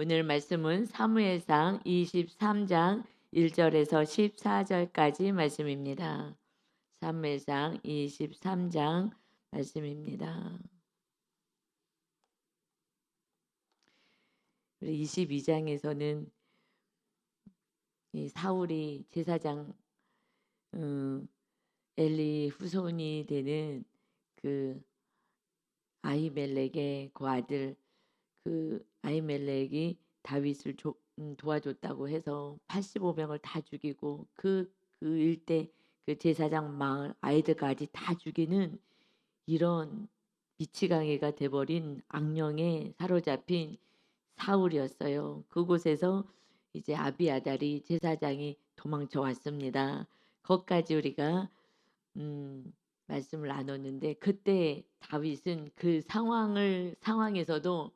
오늘 말씀은 사무엘상 23장 1절에서 14절까지 말씀입니다. 사무엘상 23장 말씀입니다. 우리 22장에서는 이 사울이 제사장 엘리 후손이 되는 그 아히멜렉의 그 아들, 그 아히멜렉이 다윗을 도와줬다고 해서 85명을 다 죽이고 그 일대 그 제사장 마을 아이들까지 다 죽이는 이런 미치광이가 돼버린 악령에 사로잡힌 사울이었어요. 그곳에서 이제 아비아달이 제사장이 도망쳐 왔습니다. 거기까지 우리가 말씀을 나눴는데, 그때 다윗은 그 상황에서도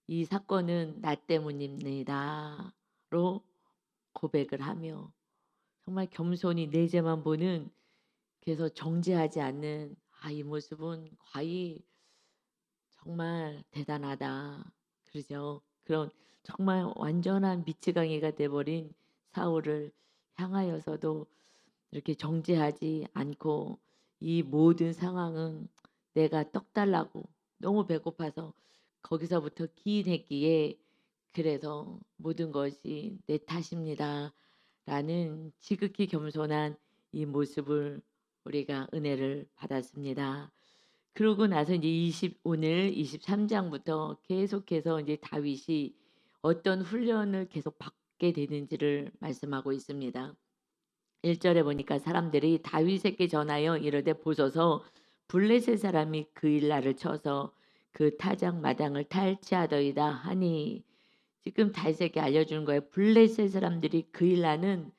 이 사건은 나 때문입니다로 고백을 하며 정말 겸손히 내 죄만 보는, 그래서 정죄하지 않는 이 모습은 과히 정말 대단하다. 그러죠. 그런 정말 완전한 미치광이가 돼버린 사울을 향하여서도 이렇게 정죄하지 않고, 이 모든 상황은 내가 떡 달라고 너무 배고파서 거기서부터 기인했기에 그래서 모든 것이 내 탓입니다 라는 지극히 겸손한 이 모습을 우리가 은혜를 받았습니다. 그러고 나서 이제 오늘 23장부터 계속해서 이제 다윗이 어떤 훈련을 계속 받게 되는지를 말씀하고 있습니다. 1절에 보니까 사람들이 다윗에게 전하여 이르되 보소서 블레셋 사람이 그 일날을 쳐서 그 타작 마당을 탈취하더이다 하니, 지금 다윗에게 알려주는 거예요. 블레셋 사람들이 그 일날은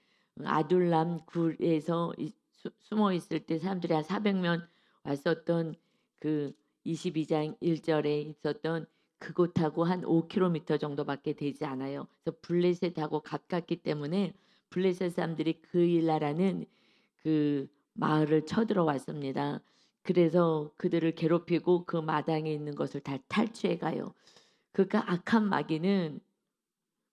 아둘람 굴에서 숨어 있을 때 사람들이 한 400명 왔었던 그 22장 1절에 있었던 그곳하고 한 5km 정도밖에 되지 않아요. 그래서 블레셋하고 가깝기 때문에 블레셋 사람들이 그 일나라는 그 마을을 쳐들어왔습니다. 그래서 그들을 괴롭히고 그 마당에 있는 것을 다 탈취해 가요. 그러니까 악한 마귀는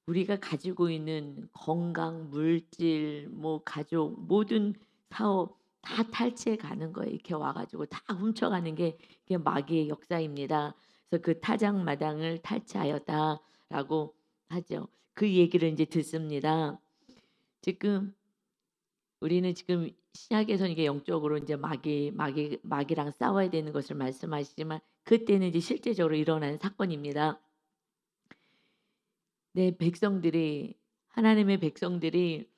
우리가 가지고 있는 건강, 물질, 뭐 가족, 모든 사업 다 탈취해 가는 거예요. 이렇게 와가지고 다 훔쳐가는 게 이게 마귀의 역사입니다. 그래서 그 타작마당을 탈취하였다라고 하죠. 그 얘기를 이제 듣습니다. 지금 우리는 지금 신약에서 이게 영적으로 이제 마귀랑 싸워야 되는 것을 말씀하시지만, 그때는 이제 실제적으로 일어나는 사건입니다. 내 백성들이, 하나님의 백성들이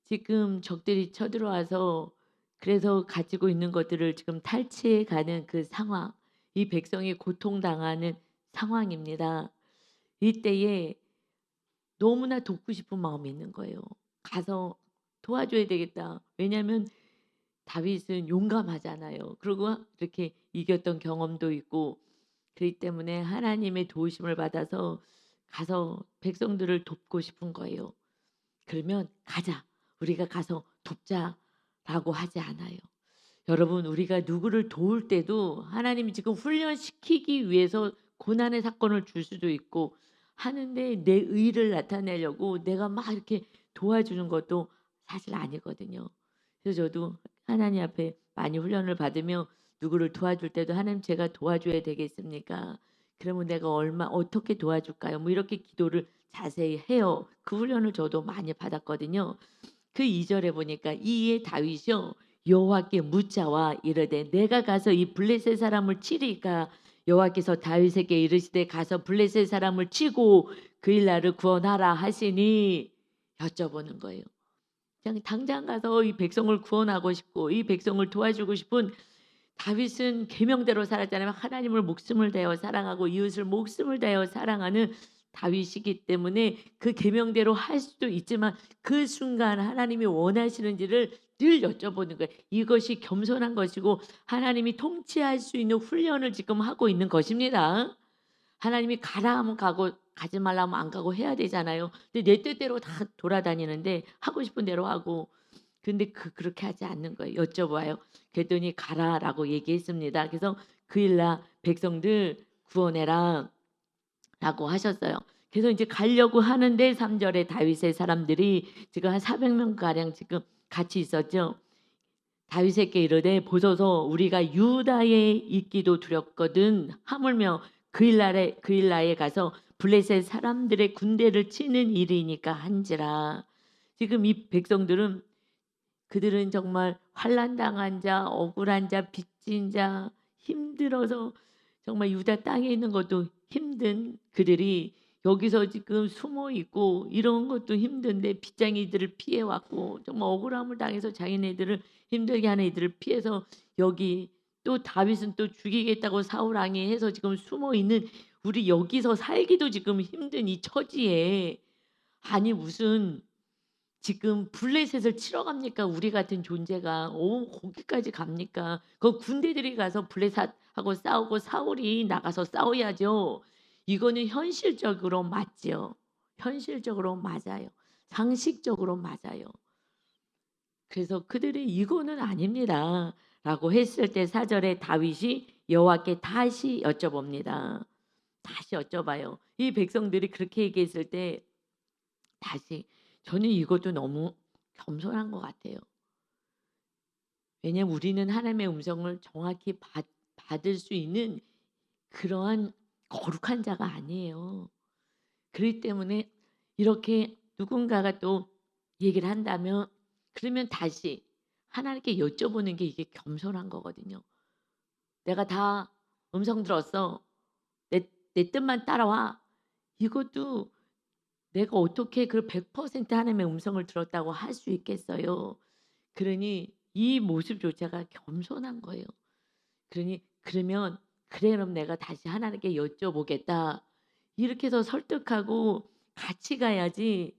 지금 적들이 쳐들어와서 그래서 가지고 있는 것들을 지금 탈취해 가는 그 상황, 이 백성이 고통당하는 상황입니다. 이때에 너무나 돕고 싶은 마음이 있는 거예요. 가서 도와줘야 되겠다. 왜냐하면 다윗은 용감하잖아요. 그리고 이렇게 이겼던 경험도 있고, 그렇기 때문에 하나님의 도우심을 받아서 가서 백성들을 돕고 싶은 거예요. 그러면 가자, 우리가 가서 돕자라고 하지 않아요. 여러분, 우리가 누구를 도울 때도 하나님이 지금 훈련시키기 위해서 고난의 사건을 줄 수도 있고 하는데, 내 의를 나타내려고 내가 막 이렇게 도와주는 것도 사실 아니거든요. 그래서 저도 하나님 앞에 많이 훈련을 받으며 누구를 도와줄 때도 하나님, 제가 도와줘야 되겠습니까? 그러면 내가 어떻게 도와줄까요? 뭐 이렇게 기도를 자세히 해요. 그 훈련을 저도 많이 받았거든요. 그 2절에 보니까 이에 다윗이요 여호와께 묻자와 이르되 내가 가서 이 블레셋 사람을 치리까? 여호와께서 다윗에게 이르시되 가서 블레셋 사람을 치고 그 일 나를 구원하라 하시니, 여쭤보는 거예요. 그냥 당장 가서 이 백성을 구원하고 싶고 이 백성을 도와주고 싶은, 다윗은 계명대로 살았잖아요. 하나님을 목숨을 다하여 사랑하고 이웃을 목숨을 다하여 사랑하는 다윗이기 때문에 그 계명대로 할 수도 있지만, 그 순간 하나님이 원하시는지를 늘 여쭤보는 거예요. 이것이 겸손한 것이고 하나님이 통치할 수 있는 훈련을 지금 하고 있는 것입니다. 하나님이 가라 하면 가고 가지 말라 하면 안 가고 해야 되잖아요. 근데 내 뜻대로 다 돌아다니는데 하고 싶은 대로 하고, 근데 그렇게 하지 않는 거예요. 여쭤봐요. 그랬더니 가라라고 얘기했습니다. 그래서 그 일날 백성들 구원해라 라고 하셨어요. 그래서 이제 가려고 하는데 3 절에 다윗의 사람들이 지금 한 400명 가량 지금 같이 있었죠. 다윗에게 이르되 보소서 우리가 유다에 있기도 두렵거든 하물며 그일라에 가서 블레셋 사람들의 군대를 치는 일이니까 한지라. 지금 이 백성들은 그들은 정말 환난 당한 자, 억울한 자, 빚진 자, 힘들어서 정말 유다 땅에 있는 것도 힘든 그들이 여기서 지금 숨어 있고 이런 것도 힘든데 빚쟁이들을 피해 왔고 정말 억울함을 당해서 자기네들을 힘들게 하는 이들을 피해서 여기 또 다윗은 또 죽이겠다고 사울 왕이 해서 지금 숨어 있는 우리 여기서 살기도 지금 힘든 이 처지에 아니 무슨 지금 블레셋을 치러 갑니까? 우리 같은 존재가 거기까지 갑니까? 그 군대들이 가서 블레셋하고 싸우고 사울이 나가서 싸워야죠. 이거는 현실적으로 맞죠. 현실적으로 맞아요. 상식적으로 맞아요. 그래서 그들이 이거는 아닙니다라고 했을 때 4절에 다윗이 여호와께 다시 여쭤봅니다. 다시 여쭤봐요. 이 백성들이 그렇게 얘기했을 때 다시 저는 이것도 너무 겸손한 것 같아요. 왜냐하면 우리는 하나님의 음성을 정확히 받을 수 있는 그러한 거룩한 자가 아니에요. 그렇기 때문에 이렇게 누군가가 또 얘기를 한다면 그러면 다시 하나님께 여쭤보는 게 이게 겸손한 거거든요. 내가 다 음성 들었어. 내 뜻만 따라와. 이것도 내가 어떻게 그 100% 하나님의 음성을 들었다고 할 수 있겠어요. 그러니 이 모습조차가 겸손한 거예요. 그러니 그러면 그래 그럼 내가 다시 하나님께 여쭤보겠다. 이렇게 해서 설득하고 같이 가야지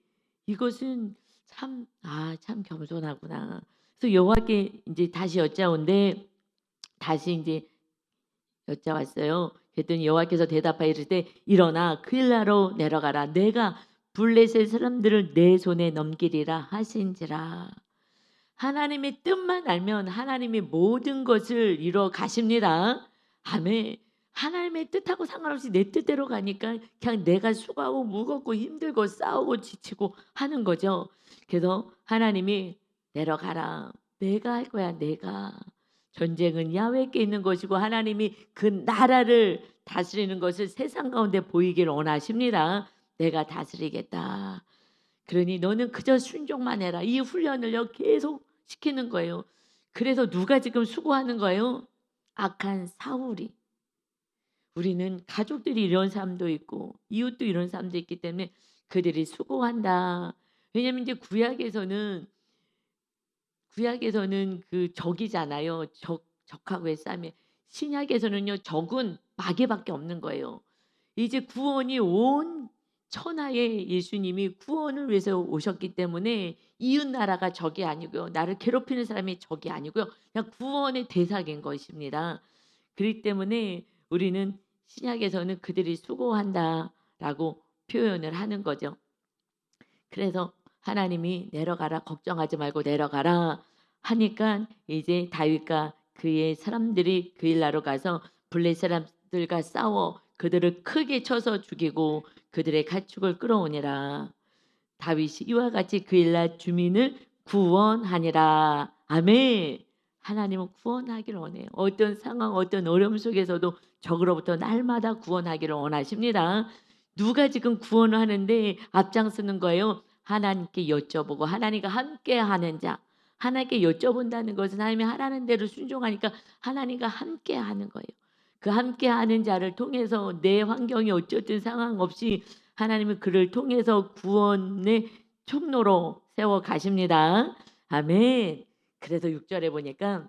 이것은 참 참 겸손하구나. 그래서 여호와께 이제 다시 여짜온데 다시 이제 여짜왔어요. 그랬더니 여호와께서 대답하여 이르되 일어나 그일라로 내려가라. 내가 블레셋 사람들을 내 손에 넘기리라 하신지라. 하나님의 뜻만 알면 하나님이 모든 것을 이루어 가십니다. 아멘. 하나님의 뜻하고 상관없이 내 뜻대로 가니까 그냥 내가 수고하고 무겁고 힘들고 싸우고 지치고 하는 거죠. 그래서 하나님이 내려가라. 내가 할 거야. 내가. 전쟁은 야훼께 있는 것이고 하나님이 그 나라를 다스리는 것을 세상 가운데 보이기를 원하십니다. 내가 다스리겠다. 그러니 너는 그저 순종만 해라. 이 훈련을요 계속 시키는 거예요. 그래서 누가 지금 수고하는 거예요? 악한 사울이. 우리는 가족들이 이런 사람도 있고 이웃도 이런 사람도 있기 때문에 그들이 수고한다. 왜냐하면 이제 구약에서는 그 적이잖아요. 적하고의 싸움에. 신약에서는요 적은 마귀밖에 없는 거예요. 이제 구원이 온 천하에 예수님이 구원을 위해서 오셨기 때문에 이웃 나라가 적이 아니고요. 나를 괴롭히는 사람이 적이 아니고요. 그냥 구원의 대상인 것입니다. 그렇기 때문에 우리는 신약에서는 그들이 수고한다라고 표현을 하는 거죠. 그래서 하나님이 내려가라 걱정하지 말고 내려가라 하니까 이제 다윗과 그의 사람들이 그일라로 가서 블레 사람들과 싸워 그들을 크게 쳐서 죽이고 그들의 가축을 끌어오니라. 다윗이 이와 같이 그일라 주민을 구원하니라. 아멘. 하나님은 구원하기를 원해요. 어떤 상황 어떤 어려움 속에서도 적으로부터 날마다 구원하기를 원하십니다. 누가 지금 구원을 하는데 앞장서는 거예요. 하나님께 여쭤보고 하나님과 함께하는 자. 하나님께 여쭤본다는 것은 하나님이 하라는 대로 순종하니까 하나님과 함께하는 거예요. 그 함께하는 자를 통해서 내 환경이 어쨌든 상황 없이 하나님은 그를 통해서 구원의 통로로 세워 가십니다. 아멘. 그래서 6절에 보니까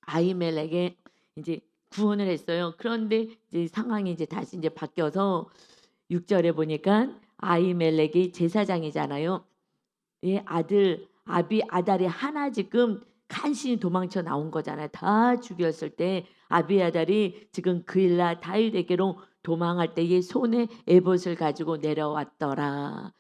아히멜렉에 이제 구원을 했어요. 그런데 이제 상황이 이제 다시 이제 바뀌어서 6절에 보니까 아히멜렉이 제사장이잖아요. 예, 아들 아비아달이 하나 지금 간신히 도망쳐 나온 거잖아요. 다 죽였을 때 아비아달이 지금 그일라 다윗에게로 도망할 때에 손에 에봇을 가지고 내려왔더라.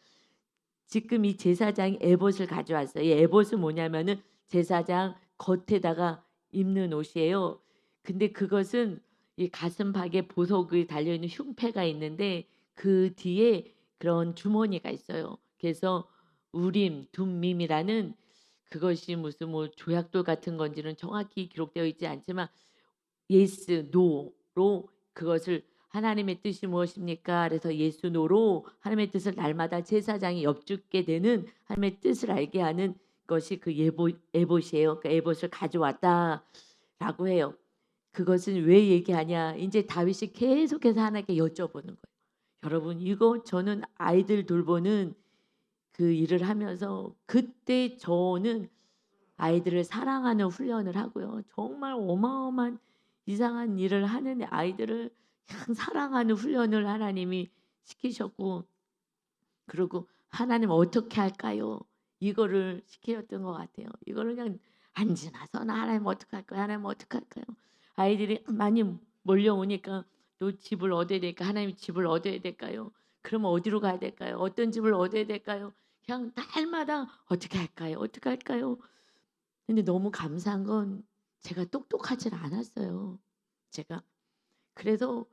지금 이 제사장이 에봇을 가져왔어요. 이 에봇은 뭐냐면은 제사장 겉에다가 입는 옷이에요. 근데 그것은 이 가슴팍에 보석이 달려 있는 흉패가 있는데 그 뒤에 그런 주머니가 있어요. 그래서 우림, 둠밈이라는 그것이 무슨 뭐 조약돌 같은 건지는 정확히 기록되어 있지 않지만 예스, 노로 그것을 하나님의 뜻이 무엇입니까? 그래서 예수 노로 하나님의 뜻을 날마다 제사장이 엽죽게 되는 하나님의 뜻을 알게 하는 것이 그 에봇이에요. 그 에봇을 가져왔다라고 해요. 그것은 왜 얘기하냐? 이제 다윗이 계속해서 하나님께 여쭤보는 거예요. 여러분 이거 저는 아이들 돌보는 그 일을 하면서 그때 저는 아이들을 사랑하는 훈련을 하고요. 정말 어마어마한 이상한 일을 하는 아이들을 그냥 사랑하는 훈련을 하나님이 시키셨고 그리고 하나님 어떻게 할까요? 이거를 시키셨던 것 같아요. 이거를 그냥 안 지나서나 하나님 어떻게 할까요? 하나님 어떻게 할까요? 아이들이 많이 몰려오니까 또 집을 얻어야 될까? 하나님 집을 얻어야 될까요? 그러면 어디로 가야 될까요? 어떤 집을 얻어야 될까요? 그냥 날마다 어떻게 할까요? 어떻게 할까요? 근데 너무 감사한 건 제가 똑똑하질 않았어요. 제가 그래서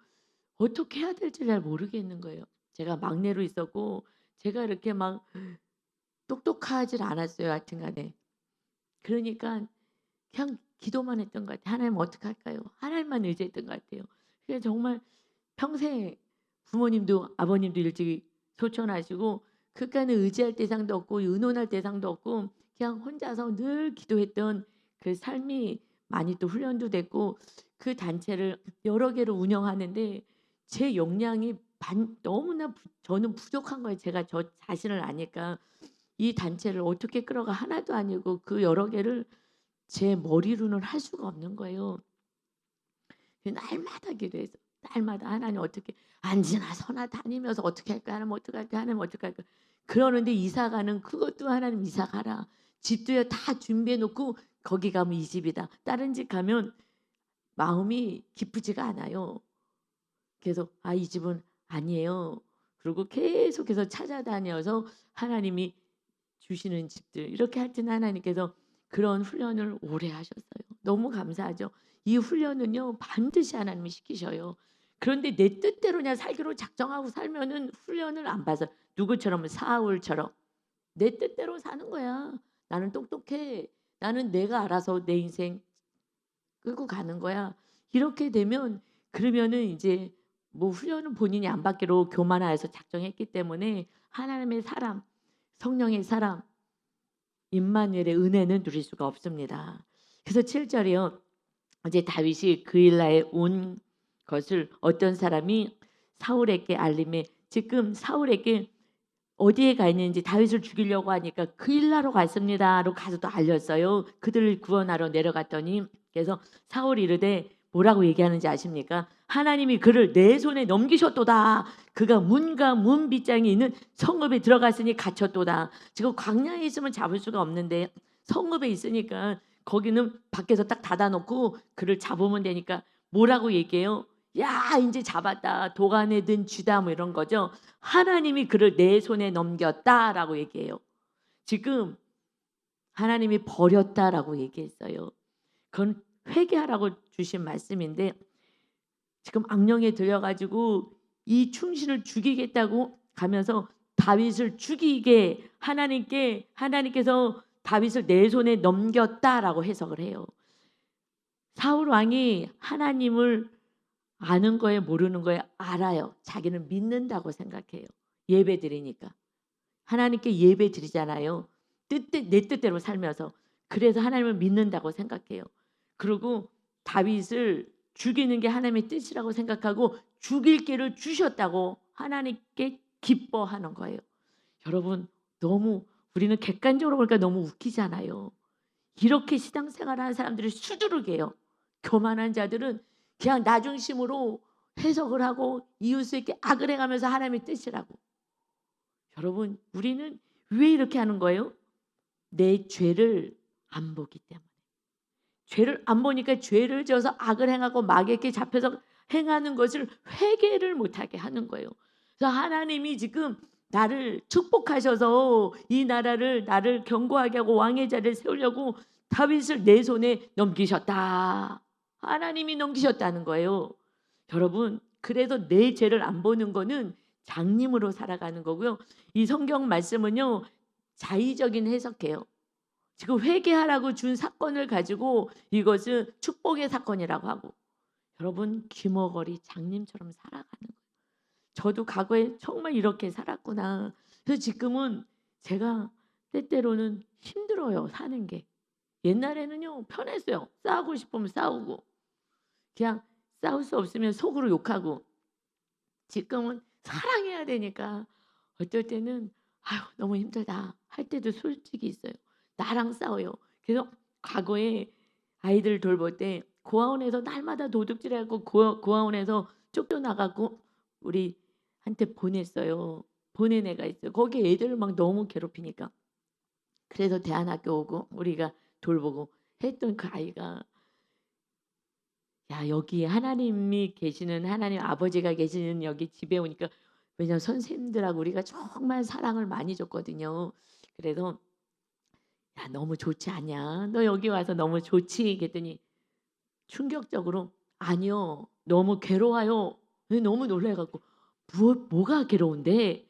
어떻게 해야 될지 잘 모르겠는 거예요. 제가 막내로 있었고 제가 이렇게 막 똑똑하질 않았어요. 하여튼간에 그러니까 그냥 기도만 했던 것 같아요. 하나님 어떻게 할까요? 하나님만 의지했던 것 같아요. 그래서 정말 평생 부모님도 아버님도 일찍 소천하시고 그간에 의지할 대상도 없고 의논할 대상도 없고 그냥 혼자서 늘 기도했던 그 삶이 많이 또 훈련도 됐고 그 단체를 여러 개를 운영하는데 제 역량이 너무나 저는 부족한 거예요. 제가 저 자신을 아니까 이 단체를 어떻게 끌어가 하나도 아니고 그 여러 개를 제 머리로는 할 수가 없는 거예요. 날마다 기도해서 날마다 하나님 어떻게 앉으나 서나 다니면서 어떻게 할까 하나님 어떻게 할까 하나님 어떻게 할까 그러는데 이사가는 그것도 하나님 이사가라 집도요 다 준비해 놓고 거기 가면 이 집이다 다른 집 가면 마음이 기쁘지가 않아요. 그래서 아 이 집은 아니에요. 그리고 계속해서 찾아다녀서 하나님이 주시는 집들 이렇게 하여튼 하나님께서 그런 훈련을 오래 하셨어요. 너무 감사하죠. 이 훈련은요 반드시 하나님이 시키셔요. 그런데 내 뜻대로 그냥 살기로 작정하고 살면은 훈련을 안 받아. 누구처럼 사울처럼 내 뜻대로 사는 거야. 나는 똑똑해. 나는 내가 알아서 내 인생 끌고 가는 거야. 이렇게 되면 그러면은 이제 뭐 훈련은 본인이 안 받기로 교만하여서 작정했기 때문에 하나님의 사람, 성령의 사람 임마누엘의 은혜는 누릴 수가 없습니다. 그래서 7절이요. 이제 다윗이 그일라에 온 것을 어떤 사람이 사울에게 알림해 지금 사울에게 어디에 가 있는지 다윗을 죽이려고 하니까 그일라로 갔습니다로 가서도 알렸어요. 그들을 구원하러 내려갔더니 그래서 사울이 이르되 뭐라고 얘기하는지 아십니까? 하나님이 그를 내 손에 넘기셨도다. 그가 문과 문 빗장이 있는 성읍에 들어갔으니 갇혔도다. 지금 광야에 있으면 잡을 수가 없는데 성읍에 있으니까 거기는 밖에서 딱 닫아놓고 그를 잡으면 되니까 뭐라고 얘기해요? 야 이제 잡았다. 도간에 든 쥐다 뭐 이런 거죠. 하나님이 그를 내 손에 넘겼다라고 얘기해요. 지금 하나님이 버렸다라고 얘기했어요. 그건 회개하라고 주신 말씀인데 지금 악령에 들려가지고 이 충신을 죽이겠다고 가면서 다윗을 죽이게 하나님께서 다윗을 내 손에 넘겼다라고 해석을 해요. 사울 왕이 하나님을 아는 거에 모르는 거에 알아요. 자기는 믿는다고 생각해요. 예배 드리니까. 하나님께 예배 드리잖아요. 내 뜻대로 살면서. 그래서 하나님을 믿는다고 생각해요. 그리고 다윗을 죽이는 게 하나님의 뜻이라고 생각하고 죽일 길을 주셨다고 하나님께 기뻐하는 거예요. 여러분 너무 우리는 객관적으로 보니까 너무 웃기잖아요. 이렇게 신앙생활하는 사람들이 수두룩해요. 교만한 자들은 그냥 나 중심으로 해석을 하고 이웃에게 악을 행하면서 하나님의 뜻이라고. 여러분 우리는 왜 이렇게 하는 거예요? 내 죄를 안 보기 때문에. 죄를 안 보니까 죄를 지어서 악을 행하고 마귀에게 잡혀서 행하는 것을 회개를 못하게 하는 거예요. 그래서 하나님이 지금 나를 축복하셔서 이 나라를 나를 견고하게 하고 왕의 자리를 세우려고 다윗을 내 손에 넘기셨다. 하나님이 넘기셨다는 거예요. 여러분 그래서 내 죄를 안 보는 거는 장님으로 살아가는 거고요. 이 성경 말씀은요. 자의적인 해석이에요. 지금 회개하라고 준 사건을 가지고 이것은 축복의 사건이라고 하고 여러분 귀머거리 장님처럼 살아가는 거예요. 저도 과거에 정말 이렇게 살았구나. 그래서 지금은 제가 때때로는 힘들어요 사는 게. 옛날에는요 편했어요. 싸우고 싶으면 싸우고 그냥 싸울 수 없으면 속으로 욕하고 지금은 사랑해야 되니까 어떨 때는 아유 너무 힘들다 할 때도 솔직히 있어요. 나랑 싸워요. 그래서 과거에 아이들 돌볼 때 고아원에서 날마다 도둑질하고 고아원에서 쫓겨나가고 우리한테 보냈어요. 보낸 애가 있어요. 거기 애들을 막 너무 괴롭히니까. 그래서 대안학교 오고 우리가 돌보고 했던 그 아이가 야 여기 하나님이 계시는 하나님 아버지가 계시는 여기 집에 오니까 왜냐면 선생님들하고 우리가 정말 사랑을 많이 줬거든요. 그래서 "야 너무 좋지 않냐? 너 여기 와서 너무 좋지?" 그랬더니 충격적으로 "아니요. 너무 괴로워요." 네, 너무 놀라 갖고 뭐가 괴로운데?"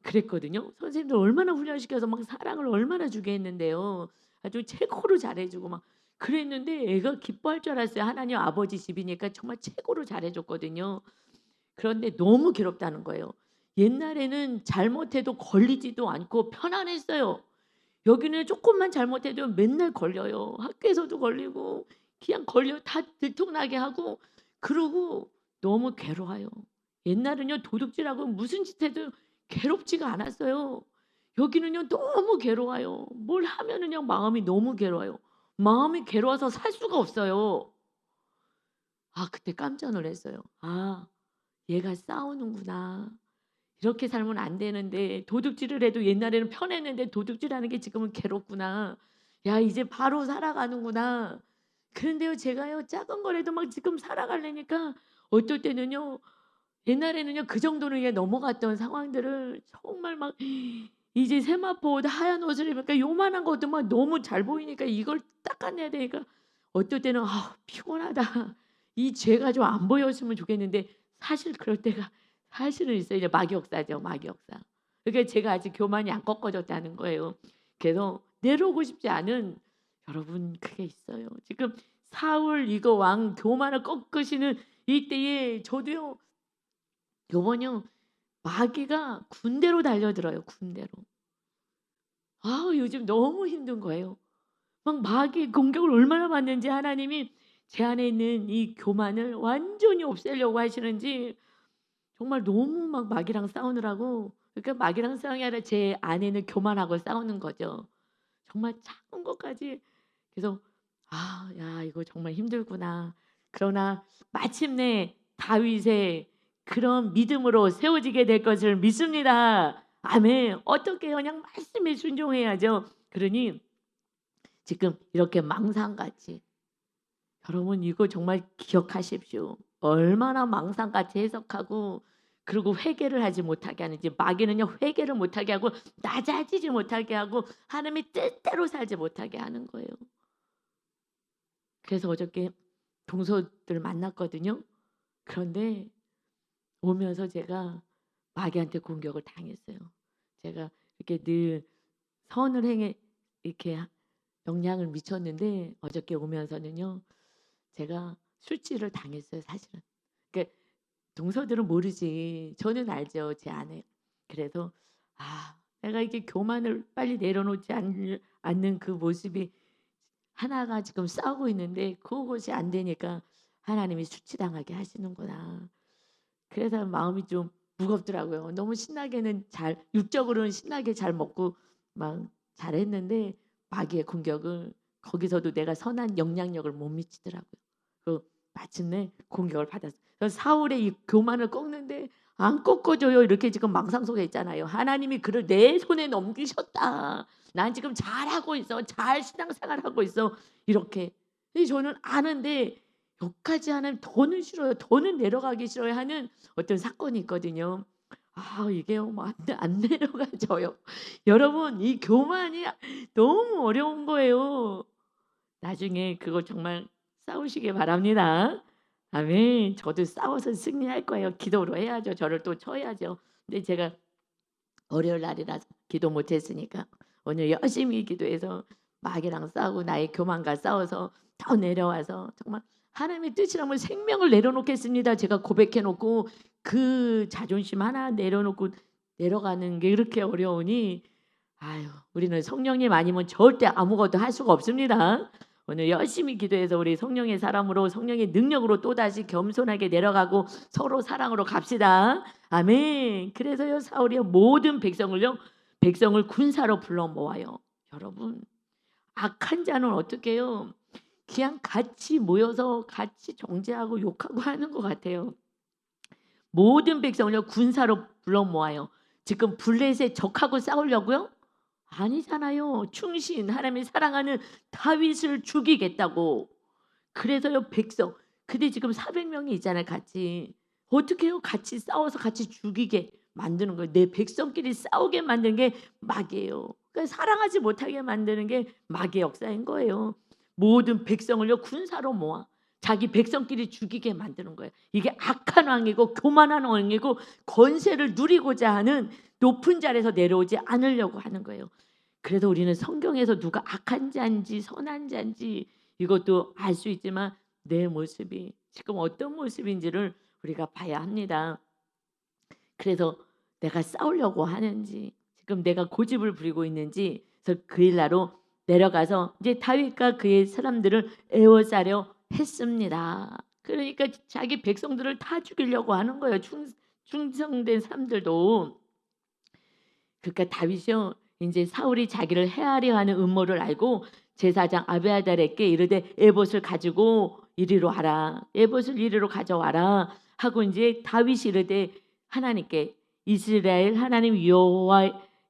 그랬거든요. 선생님들 얼마나 훈련시켜서 막 사랑을 얼마나 주게 했는데요. 아주 최고로 잘해 주고 막 그랬는데 애가 기뻐할 줄 알았어요. 하나님 아버지 집이니까 정말 최고로 잘해 줬거든요. 그런데 너무 괴롭다는 거예요. 옛날에는 잘못해도 걸리지도 않고 편안했어요. 여기는 쪼끔만 잘못해도 맨날 걸려요. 학교에서도 걸리고 그냥 걸려 다 들통나게 하고 그러고 너무 괴로워요. 옛날은요 도둑질하고 무슨 짓 해도 괴롭지가 않았어요. 여기는요 너무 괴로워요. 뭘 하면은요 마음이 너무 괴로워요. 마음이 괴로워서 살 수가 없어요. 아 그때 깜짝 놀랐어요. '아 얘가 싸우는구나. 이렇게 살면 안 되는데 도둑질을 해도 옛날에는 편했는데 도둑질하는 게 지금은 괴롭구나. 야 이제 바로 살아가는구나.' 그런데요 제가요 작은 거라도 막 지금 살아가려니까 어떨 때는요 옛날에는요 그 정도는 그냥 넘어갔던 상황들을 정말 막 이제 세마포 옷 하얀 옷을 입으니까 요만한 것도 막 너무 잘 보이니까 이걸 닦아내야 되니까 어떨 때는 '아 피곤하다. 이 죄가 좀 안 보였으면 좋겠는데.' 사실 그럴 때가 사실은 있어요. 이제 마귀역사죠, 마귀역사. 그러니까 제가 아직 교만이 안 꺾어졌다는 거예요. 그래서 내려오고 싶지 않은 여러분 그게 있어요. 지금 사울 이거 왕 교만을 꺾으시는 이때에 저도요 요번요 마귀가 군대로 달려들어요, 군대로. 아 요즘 너무 힘든 거예요. 막 마귀의 공격을 얼마나 받는지 하나님이 제 안에 있는 이 교만을 완전히 없애려고 하시는지 정말 너무 막 마귀랑 싸우느라고 그러니까 마귀랑 싸우는 게 아니라 제 안에는 교만하고 싸우는 거죠. 정말 작은 것까지 그래서 '아 야 이거 정말 힘들구나.' 그러나 마침내 다윗의 그런 믿음으로 세워지게 될 것을 믿습니다. 아멘. 어떻게 해요? 그냥 말씀에 순종해야죠. 그러니 지금 이렇게 망상같이 여러분 이거 정말 기억하십시오. 얼마나 망상같이 해석하고 그리고 회개를 하지 못하게 하는지 마귀는요 회개를 못하게 하고 낮아지지 못하게 하고 하나님의 뜻대로 살지 못하게 하는 거예요. 그래서 어저께 동서들 만났거든요. 그런데 오면서 제가 마귀한테 공격을 당했어요. 제가 이렇게 늘 선을 행해 이렇게 영향을 미쳤는데 어저께 오면서는요. 제가 술취를 당했어요 사실은. 그러니까 동서들은 모르지. 저는 알죠 제 안에. 그래서 아 내가 이게 교만을 빨리 내려놓지 않는 그 모습이 하나가 지금 싸우고 있는데 그것이 안 되니까 하나님이 수치당하게 하시는구나. 그래서 마음이 좀 무겁더라고요. 너무 신나게는 잘 육적으로는 신나게 잘 먹고 막 잘했는데 마귀의 공격을 거기서도 내가 선한 영향력을 못 미치더라고요. 그 마침내 공격을 받았어요. 그래서 사울의 이 교만을 꺾는데 안 꺾어져요. 이렇게 지금 망상 속에 있잖아요. 하나님이 그를 내 손에 넘기셨다. 난 지금 잘하고 있어. 잘 신앙생활하고 있어. 이렇게. 근데 저는 아는데 여기까지 하는 더는 싫어요. 더는 내려가기 싫어요 하는 어떤 사건이 있거든요. 아 이게요 뭐 안 내려가져요. 여러분 이 교만이 너무 어려운 거예요. 나중에 그거 정말 싸우시길 바랍니다. 아멘. 저도 싸워서 승리할 거예요. 기도로 해야죠. 저를 또 쳐야죠. 근데 제가 월요일 날이라서 기도 못 했으니까 오늘 열심히 기도해서 마귀랑 싸우고 나의 교만과 싸워서 더 내려와서 정말 하나님의 뜻이라면 생명을 내려놓겠습니다. 제가 고백해 놓고 그 자존심 하나 내려놓고 내려가는 게 이렇게 어려우니 아유, 우리는 성령님 아니면 절대 아무것도 할 수가 없습니다. 오늘 열심히 기도해서 우리 성령의 사람으로 성령의 능력으로 또다시 겸손하게 내려가고 서로 사랑으로 갑시다. 아멘. 그래서요 사울이요 모든 백성을 군사로 불러 모아요. 여러분 악한 자는 어떻게 해요? 그냥 같이 모여서 같이 정죄하고 욕하고 하는 것 같아요. 모든 백성을 군사로 불러 모아요. 지금 블레셋 적하고 싸우려고요? 아니잖아요. 충신 하나님이 사랑하는 다윗을 죽이겠다고. 그래서요 백성. 근데 지금 400명이 있잖아요. 같이. 어떻게 해요? 같이 싸워서 같이 죽이게 만드는 거예요. 내 백성끼리 싸우게 만드는 게 마귀예요. 그러니까 사랑하지 못하게 만드는 게 마귀의 역사인 거예요. 모든 백성을요 군사로 모아 자기 백성끼리 죽이게 만드는 거예요. 이게 악한 왕이고 교만한 왕이고 권세를 누리고자 하는 높은 자리에서 내려오지 않으려고 하는 거예요. 그래서 우리는 성경에서 누가 악한 자인지 선한 자인지 이것도 알 수 있지만 내 모습이 지금 어떤 모습인지를 우리가 봐야 합니다. 그래서 내가 싸우려고 하는지 지금 내가 고집을 부리고 있는지 그래서 그 일나로 내려가서 이제 다윗과 그의 사람들을 에워싸려 했습니다. 그러니까 자기 백성들을 다 죽이려고 하는 거예요. 충성된 사람들도. 그러니까 다윗이요 이제 사울이 자기를 해하려 하는 음모를 알고 제사장 아비아달에게 이르되 에봇을 가지고 이리로 와라. 에봇을 이리로 가져와라 하고 이제 다윗이 이르되 하나님께 이스라엘 하나님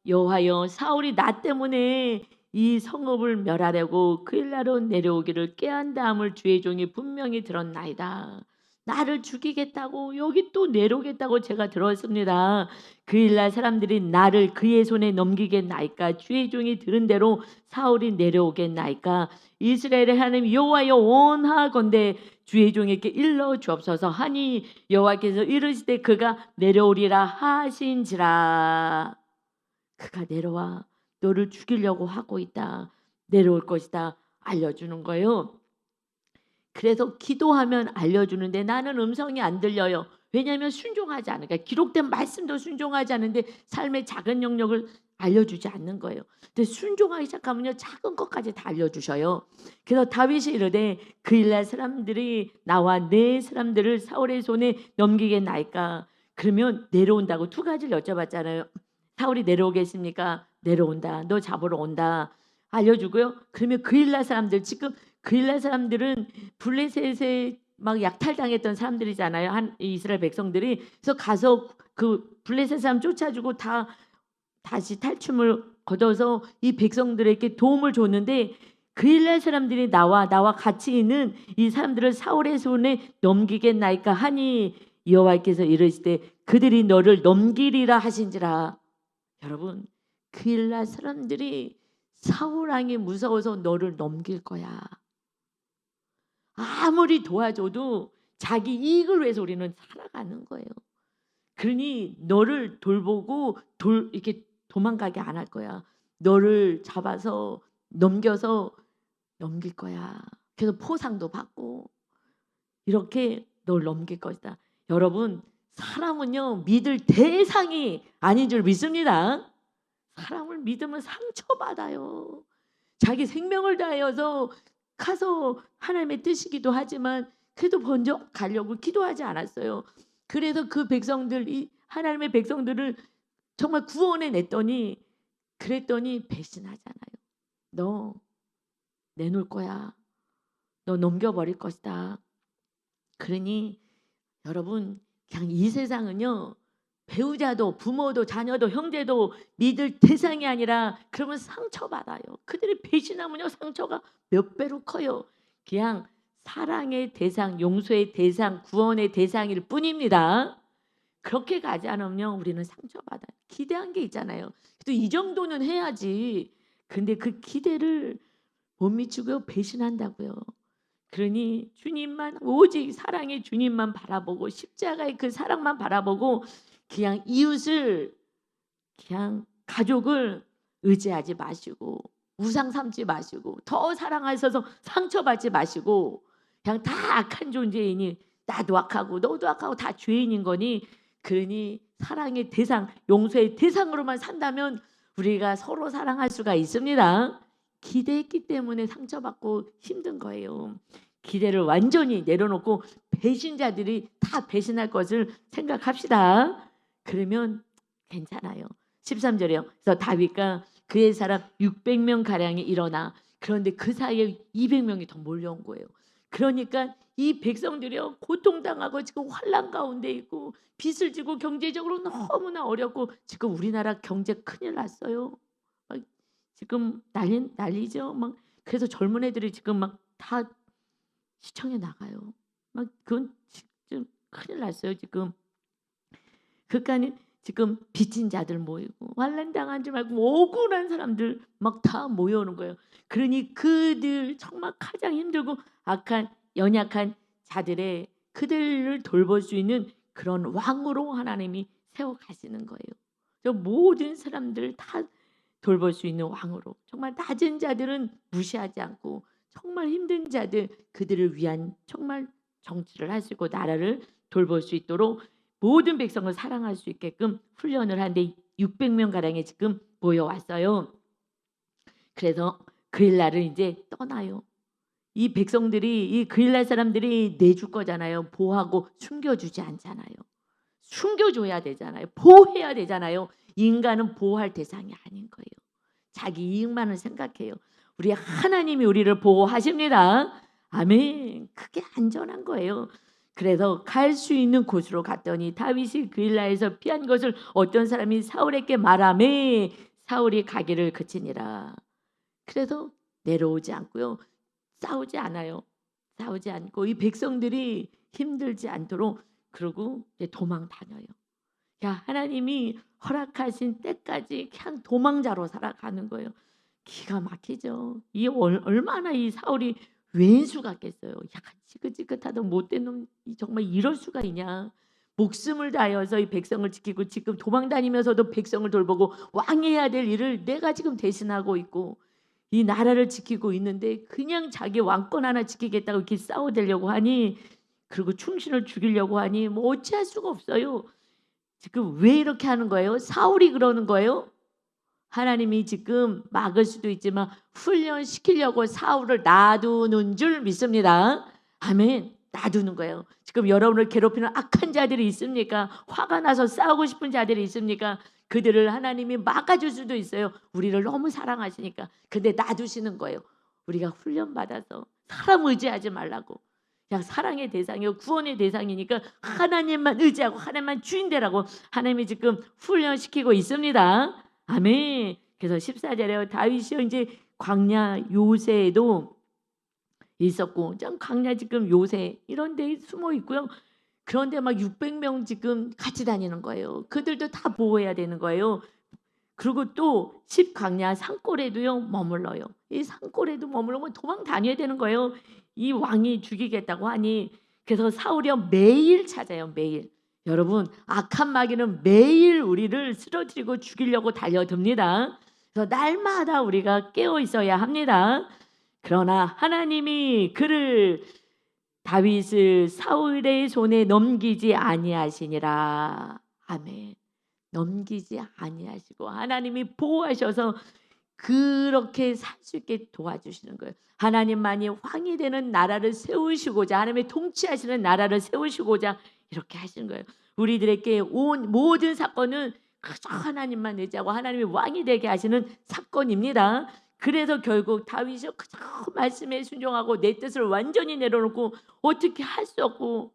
여호와여 사울이 나 때문에 이 성읍을 멸하려고 그 일나로 내려오기를 꾀한다함을 주의 종이 분명히 들었나이다. 나를 죽이겠다고 여기 또 내려오겠다고 제가 들었습니다. 그 일날 사람들이 나를 그의 손에 넘기겠나이까? 주의 종이 들은 대로 사울이 내려오겠나이까? 이스라엘의 하나님 여호와여 원하건대 주의 종에게 일러 주옵소서 하니 여호와께서 이르시되 그가 내려오리라 하신지라. 그가 내려와 너를 죽이려고 하고 있다. 내려올 것이다. 알려주는 거예요. 그래서 기도하면 알려주는데 나는 음성이 안 들려요. 왜냐하면 순종하지 않으니까 기록된 말씀도 순종하지 않는데 삶의 작은 영역을 알려주지 않는 거예요. 근데 순종하기 시작하면요 작은 것까지 다 알려주셔요. 그래서 다윗이 이르되 그 일날 사람들이 나와 내 사람들을 사울의 손에 넘기겠나이까? 그러면 내려온다고 두 가지를 여쭤봤잖아요. 사울이 내려오겠습니까? 내려온다. 너 잡으러 온다. 알려주고요. 그러면 그 일날 사람들 지금 그 일날 사람들은 블레셋에 막 약탈당했던 사람들이잖아요. 한 이스라엘 백성들이. 그래서 가서 그 블레셋 사람 쫓아주고 다시 탈춤을 거둬서 이 백성들에게 도움을 줬는데 그 일날 사람들이 나와 같이 있는 이 사람들을 사울의 손에 넘기겠나이까 하니 여호와께서 이르시되 그들이 너를 넘기리라 하신지라. 여러분 그 일날 사람들이 사울 왕이 무서워서 너를 넘길 거야. 아무리 도와줘도 자기 이익을 위해서 우리는 살아가는 거예요. 그러니 너를 돌보고 이렇게 도망가게 안 할 거야. 너를 잡아서 넘겨서 넘길 거야. 그래서 포상도 받고 이렇게 널 넘길 것이다. 여러분 사람은요 믿을 대상이 아닌 줄 믿습니다. 사람을 믿으면 상처받아요. 자기 생명을 다하여서 가서 하나님의 뜻이기도 하지만 그래도 먼저 가려고 기도하지 않았어요. 그래서 그 백성들 이 하나님의 백성들을 정말 구원해 냈더니 그랬더니 배신하잖아요. 너 내놓을 거야. 너 넘겨버릴 것이다. 그러니 여러분 그냥 이 세상은요 배우자도 부모도 자녀도 형제도 믿을 대상이 아니라 그러면 상처받아요. 그들이 배신하면요 상처가 몇 배로 커요. 그냥 사랑의 대상, 용서의 대상, 구원의 대상일 뿐입니다. 그렇게 가지 않으면 우리는 상처받아요. 기대한 게 있잖아요. 또 이 정도는 해야지. 근데 그 기대를 못 미치고요 배신한다고요. 그러니 주님만 오직 사랑의 주님만 바라보고 십자가의 그 사랑만 바라보고 그냥 이웃을, 그냥 가족을 의지하지 마시고 우상 삼지 마시고 더 사랑하셔서 상처받지 마시고 그냥 다 악한 존재이니 나도 악하고 너도 악하고 다 죄인인 거니 그러니 사랑의 대상, 용서의 대상으로만 산다면 우리가 서로 사랑할 수가 있습니다. 기대했기 때문에 상처받고 힘든 거예요. 기대를 완전히 내려놓고 배신자들이 다 배신할 것을 생각합시다. 그러면 괜찮아요. 13절이요. 그래서 다윗과 그의 사람 600명 가량이 일어나 그런데 그 사이에 200명이 더 몰려온 거예요. 그러니까 이 백성들이요 고통당하고 지금 환난 가운데 있고 빚을 지고 경제적으로 너무나 어렵고 지금 우리나라 경제 큰일 났어요. 막 지금 난리죠. 막 그래서 젊은 애들이 지금 막 다 시청에 나가요. 막 그건 지금 큰일 났어요. 지금 그러니까 지금 빚진 자들 모이고 환난 당한 줄 알고 억울한 사람들 막 다 모여오는 거예요. 그러니 그들 정말 가장 힘들고 악한 연약한 자들의 그들을 돌볼 수 있는 그런 왕으로 하나님이 세워 가시는 거예요. 저 모든 사람들 다 돌볼 수 있는 왕으로 정말 낮은 자들은 무시하지 않고 정말 힘든 자들 그들을 위한 정말 정치를 할 수 있고 나라를 돌볼 수 있도록 모든 백성을 사랑할 수 있게끔 훈련을 하는데 600명 가량이 지금 모여왔어요. 그래서 그일날을 이제 떠나요. 이 백성들이 이 그일날 사람들이 내줄 거잖아요. 보호하고 숨겨주지 않잖아요. 숨겨줘야 되잖아요. 보호해야 되잖아요. 인간은 보호할 대상이 아닌 거예요. 자기 이익만을 생각해요. 우리 하나님이 우리를 보호하십니다. 아멘. 그게 안전한 거예요. 그래서 갈 수 있는 곳으로 갔더니 다윗이 그일라에서 피한 것을 어떤 사람이 사울에게 말하매 사울이 가기를 그치니라. 그래서 내려오지 않고요. 싸우지 않아요. 싸우지 않고 이 백성들이 힘들지 않도록 그러고 이제 도망 다녀요. 야, 하나님이 허락하신 때까지 그냥 도망자로 살아가는 거예요. 기가 막히죠. 이 얼마나 이 사울이 왼수 같겠어요. 야, 지긋지긋하던 못된 놈 정말 이럴 수가 있냐. 목숨을 다해서 이 백성을 지키고 지금 도망 다니면서도 백성을 돌보고 왕이 해야 될 일을 내가 지금 대신하고 있고 이 나라를 지키고 있는데 그냥 자기 왕권 하나 지키겠다고 이렇게 싸워대려고 하니 그리고 충신을 죽이려고 하니 뭐 어찌할 수가 없어요. 지금 왜 이렇게 하는 거예요? 사울이 그러는 거예요? 하나님이 지금 막을 수도 있지만 훈련시키려고 사울을 놔두는 줄 믿습니다. 아멘. 놔두는 거예요. 지금 여러분을 괴롭히는 악한 자들이 있습니까? 화가 나서 싸우고 싶은 자들이 있습니까? 그들을 하나님이 막아줄 수도 있어요. 우리를 너무 사랑하시니까. 근데 놔두시는 거예요. 우리가 훈련받아서 사람 의지하지 말라고. 그냥 사랑의 대상이요 구원의 대상이니까 하나님만 의지하고 하나님만 주인 되라고 하나님이 지금 훈련시키고 있습니다. 아멘. 그래서 14절에 다윗이 이제 광야 요새에도 있었고 좀 광야 지금 요새 이런 데 숨어 있고요. 그런데 막 600명 지금 같이 다니는 거예요. 그들도 다 보호해야 되는 거예요. 그리고 또 10광야 산골에도요 머물러요. 이 산골에도 머물러면 도망 다녀야 되는 거예요. 이 왕이 죽이겠다고 하니 그래서 사울이요 매일 찾아요. 매일. 여러분 악한 마귀는 매일 우리를 쓰러뜨리고 죽이려고 달려듭니다. 그래서 날마다 우리가 깨어 있어야 합니다. 그러나 하나님이 그를 다윗을 사울의 손에 넘기지 아니하시니라. 아멘. 넘기지 아니하시고 하나님이 보호하셔서 그렇게 살 수 있게 도와주시는 거예요. 하나님만이 왕이 되는 나라를 세우시고자 하나님의 통치하시는 나라를 세우시고자 이렇게 하시는 거예요. 우리들에게 온 모든 사건은 그저 하나님만 의지하고 하나님이 왕이 되게 하시는 사건입니다. 그래서 결국 다윗이 그저 말씀에 순종하고 내 뜻을 완전히 내려놓고 어떻게 할 수 없고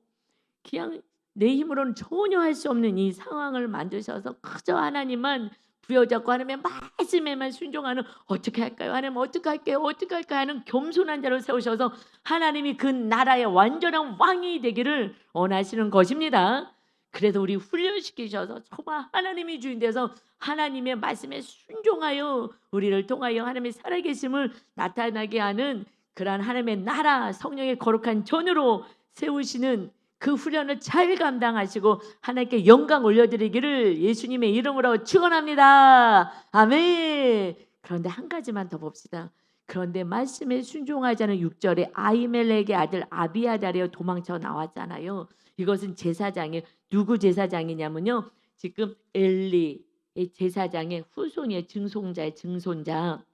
그냥 내 힘으로는 전혀 할 수 없는 이 상황을 만드셔서 그저 하나님만 부여잡고 하나님의 말씀에만 순종하는 어떻게 할까요? 하나님 어떻게 할게요? 어떻게 할까요? 하는 겸손한 자로 세우셔서 하나님이 그 나라의 완전한 왕이 되기를 원하시는 것입니다. 그래서 우리 훈련시키셔서 정말 하나님이 주인 되어서 하나님의 말씀에 순종하여 우리를 통하여 하나님의 살아계심을 나타나게 하는 그러한 하나님의 나라 성령의 거룩한 전으로 세우시는 그 훈련을 잘 감당하시고 하나님께 영광 올려드리기를 예수님의 이름으로 축원합니다. 아멘. 그런데 한 가지만 더 봅시다. 그런데 말씀에 순종하지 않은 6절에 아히멜렉의 아들 아비아달이 도망쳐 나왔잖아요. 이것은 제사장이 누구 제사장이냐면요. 지금 엘리의 제사장의 후손이에요. 증손자.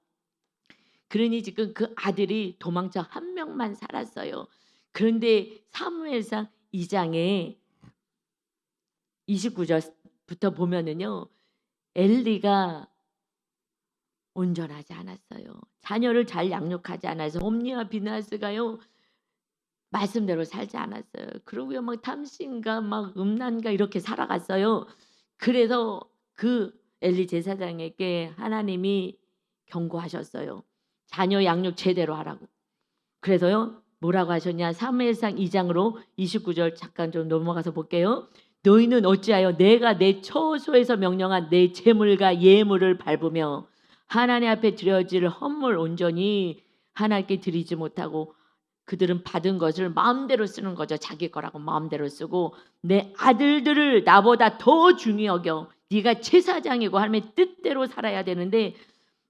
그러니 지금 그 아들이 도망쳐 한 명만 살았어요. 그런데 사무엘상 2장에 29절부터 보면은요. 엘리가 온전하지 않았어요. 자녀를 잘 양육하지 않아서 홈리와 비나스가요. 말씀대로 살지 않았어요. 그러고요. 막 탐심과 막 음란과 이렇게 살아갔어요. 그래서 그 엘리 제사장에게 하나님이 경고하셨어요. 자녀 양육 제대로 하라고. 그래서요. 뭐라고 하셨냐? 사무엘상 2장으로 29절 잠깐 좀 넘어가서 볼게요. 너희는 어찌하여 내가 내 처소에서 명령한 내 제물과 예물을 밟으며 하나님 앞에 드려질 헌물 온전히 하나님께 드리지 못하고 그들은 받은 것을 마음대로 쓰는 거죠. 자기 거라고 마음대로 쓰고 내 아들들을 나보다 더 중히 여겨. 네가 제사장이고 하나님의 뜻대로 살아야 되는데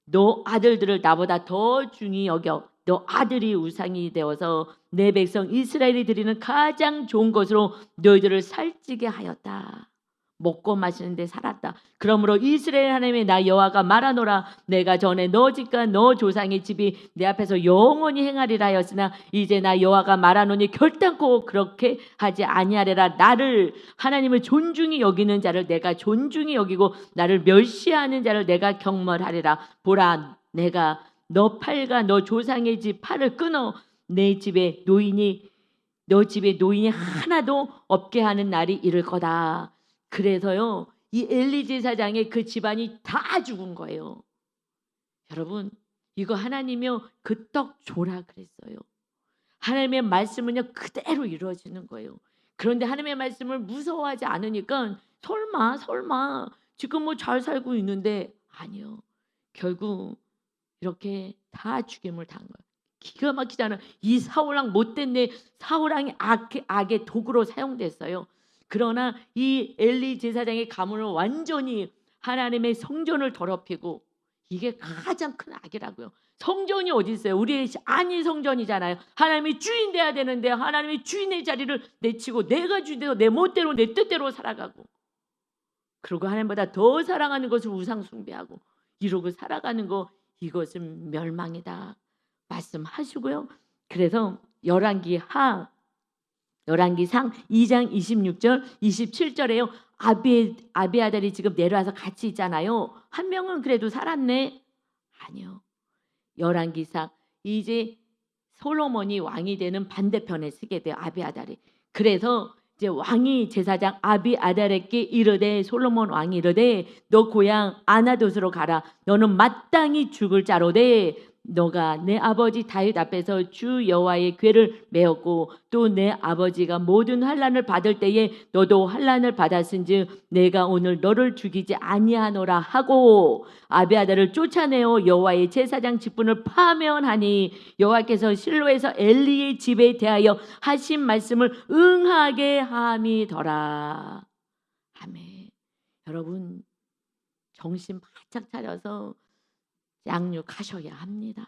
너 아들들을 나보다 더 중히 여겨. 너 아들이 우상이 되어서 내 백성 이스라엘이 드리는 가장 좋은 것으로 너희들을 살찌게 하였다. 먹고 마시는데 살았다. 그러므로 이스라엘 하나님의 나 여호와가 말하노라. 내가 전에 너 집과 너 조상의 집이 내 앞에서 영원히 행하리라 하였으나 이제 나 여호와가 말하노니 결단코 그렇게 하지 아니하리라. 나를 하나님을 존중히 여기는 자를 내가 존중히 여기고 나를 멸시하는 자를 내가 경멸하리라. 보라 내가 너 팔과 너 조상의 집 팔을 끊어 내 집에 노인이 너 집에 노인이 하나도 없게 하는 날이 이를 거다. 그래서요. 이 엘리 제사장의 그 집안이 다 죽은 거예요. 여러분 이거 하나님이요. 그 떡 줘라 그랬어요. 하나님의 말씀은요. 그대로 이루어지는 거예요. 그런데 하나님의 말씀을 무서워하지 않으니까 설마 지금 뭐 잘 살고 있는데 아니요. 결국 이렇게 다 죽임을 당한 거예요. 기가 막히잖아요. 이 사울왕 못됐네. 사울왕이 악의 도구로 사용됐어요. 그러나 이 엘리 제사장의 가문을 완전히 하나님의 성전을 더럽히고 이게 가장 큰 악이라고요. 성전이 어디 있어요? 우리의 아니 성전이잖아요. 하나님이 주인 돼야 되는데 하나님이 주인의 자리를 내치고 내가 주인 되고 내 멋대로 내 뜻대로 살아가고 그리고 하나님보다 더 사랑하는 것을 우상 숭배하고 이러고 살아가는 거 이것은 멸망이다 말씀하시고요. 그래서 열왕기상 2장 26절 27절에요. 아비아달이 지금 내려와서 같이 있잖아요. 한 명은 그래도 살았네. 아니요. 열왕기상 이제 솔로몬이 왕이 되는 반대편에 서게 돼요. 아비아달이. 그래서 이제 왕이 제사장 아비아달에게 이르되 솔로몬 왕이 이르되 너 고향 아나돗으로 가라. 너는 마땅히 죽을 자로되 너가 내 아버지 다윗 앞에서 주 여호와의 궤를 메었고 또 내 아버지가 모든 환난을 받을 때에 너도 환난을 받았은즉 내가 오늘 너를 죽이지 아니하노라 하고 아비아달을 쫓아내어 여호와의 제사장 직분을 파면하니 여호와께서 실로에서 엘리의 집에 대하여 하신 말씀을 응하게 함이더라. 아멘. 여러분 정신 바짝 차려서 양육하셔야 합니다.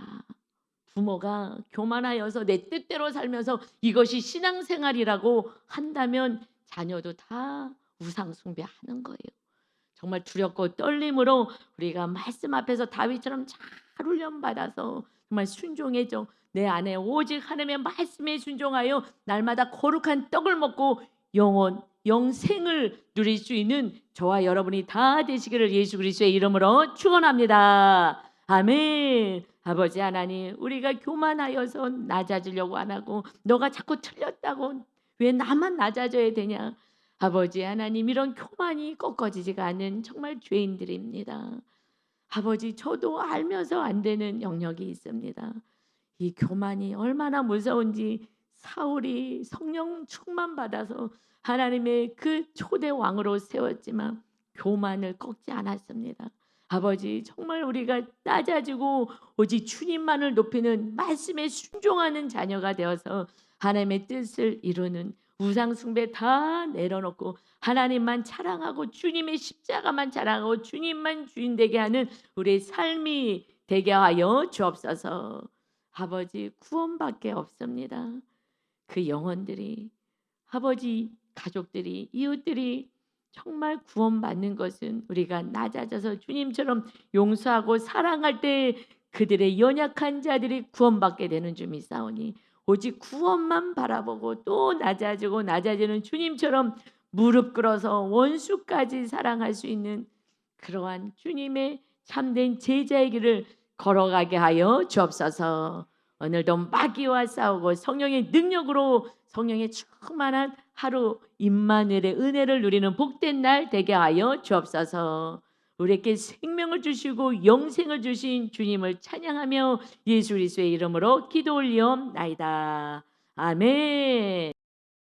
부모가 교만하여서 내 뜻대로 살면서 이것이 신앙생활이라고 한다면 자녀도 다 우상 숭배하는 거예요. 정말 두렵고 떨림으로 우리가 말씀 앞에서 다윗처럼 잘 훈련받아서 정말 순종해져 내 안에 오직 하나님의 말씀에 순종하여 날마다 거룩한 떡을 먹고 영생을 누릴 수 있는 저와 여러분이 다 되시기를 예수 그리스도의 이름으로 축원합니다. 아멘. 아버지 하나님 우리가 교만하여서 낮아지려고 안 하고 너가 자꾸 틀렸다고 왜 나만 낮아져야 되냐. 아버지 하나님 이런 교만이 꺾어지지가 않는 정말 죄인들입니다. 아버지 저도 알면서 안 되는 영역이 있습니다. 이 교만이 얼마나 무서운지 사울이 성령 충만 받아서 하나님의 그 초대 왕으로 세웠지만 교만을 꺾지 않았습니다. 아버지 정말 우리가 낮아지고 오직 주님만을 높이는 말씀에 순종하는 자녀가 되어서 하나님의 뜻을 이루는 우상 숭배 다 내려놓고 하나님만 자랑하고 주님의 십자가만 자랑하고 주님만 주인 되게 하는 우리의 삶이 되게 하여 주옵소서. 아버지, 구원밖에 없습니다. 그 영혼들이, 아버지, 가족들이, 이웃들이 정말 구원받는 것은 우리가 낮아져서 주님처럼 용서하고 사랑할 때 그들의 연약한 자들이 구원받게 되는 줄 믿사오니 오직 구원만 바라보고 또 낮아지고 낮아지는 주님처럼 무릎 꿇어서 원수까지 사랑할 수 있는 그러한 주님의 참된 제자의 길을 걸어가게 하여 주옵소서. 오늘도 마귀와 싸우고 성령의 능력으로 성령의 충만한 하루 임마누엘의 은혜를 누리는 복된 날 되게 하여 주옵소서. 우리에게 생명을 주시고 영생을 주신 주님을 찬양하며 예수 그리스도의 이름으로 기도 올리옵나이다. 아멘.